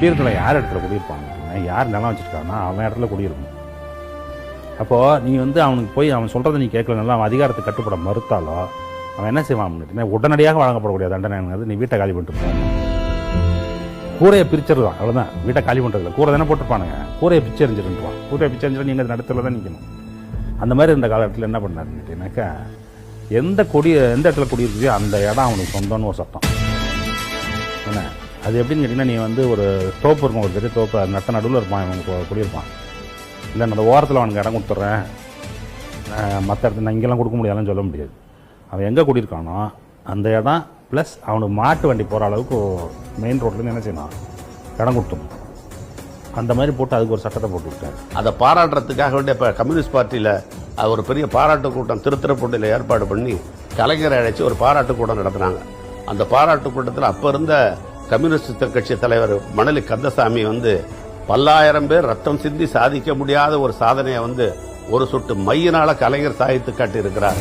குடியிருக்கலாம் யார் இடத்துல குடியிருப்பாங்க, யார் நிலம் வச்சுருக்காங்கன்னா அவன் இடத்துல குடியிருக்கணும். அப்போது நீ வந்து அவனுக்கு போய் அவன் சொல்கிறத நீ கேட்கலனால அவன் அதிகாரத்தை கட்டுப்பட மறுத்தாலோ அவன் என்ன செய்வான் அப்படின்னா உடனடியாக வழங்கப்படக்கூடிய தண்டனை நீ வீட்டை காலி பண்ணிட்டு போகணும். கூரையை பிரிச்சிருவான், அவ்வளோதான். வீட்டை காலி பண்ணுறதுல கூரை தானே போட்டுருப்பானுங்க, கூரையை பிச்சு எறிஞ்சிருந்துவான். கூரையை பிச்சு எறிஞ்சிடும் நீங்கள் நடத்துல தான் நிற்கணும். அந்த மாதிரி இந்த காலகட்டத்தில் என்ன பண்ணாருன்னு கேட்டீங்கன்னாக்கா எந்த இடத்துல குடியிருக்குதோ அந்த இடம் அவனுக்கு சொந்தம்னு ஒரு சட்டம். என்ன அது எப்படின்னு கேட்டிங்கன்னா, நீ வந்து ஒரு தோப்பு இருக்கும், ஒரு பெரிய தோப்பு, அது நட்ட நடுவில் இருப்பான், அவனுக்கு குடியிருப்பான். இல்லை அந்த ஓரத்தில் அவனுக்கு இடம் கொடுத்துட்றேன், மற்ற இடத்துல நான் இங்கெல்லாம் கொடுக்க முடியாதுன்னு சொல்ல முடியாது. அவன் எங்கே குடியிருக்கானோ அந்த இடம் ப்ளஸ் அவனுக்கு மாட்டு வண்டி போகிற அளவுக்கு மெயின் ரோட்லேருந்து என்ன செய்யணும், இடம் கொடுத்துடணும். அந்த மாதிரி போட்டு அதுக்கு ஒரு சட்டத்தை போட்டு விட்டார். அதை பாராட்டுறதுக்காக வேண்டிய இப்போ கம்யூனிஸ்ட் பார்ட்டியில் ஒரு பெரிய பாராட்டு கூட்டம் திருத்துறைப்பூண்டியில் ஏற்பாடு பண்ணி கலைஞரை அழைச்சி ஒரு பாராட்டு கூட்டம் நடத்துனாங்க. அந்த பாராட்டு கூட்டத்தில் அப்போ இருந்த கம்யூனிஸ்ட் கட்சி தலைவர் மணலி கந்தசாமி வந்து 10,000 பேர் ரத்தம் சிந்தி சாதிக்க முடியாத ஒரு சாதனையை வந்து ஒரு சொட்டு மையினால கலைஞர் சாதித்து காட்டி இருக்கிறார்.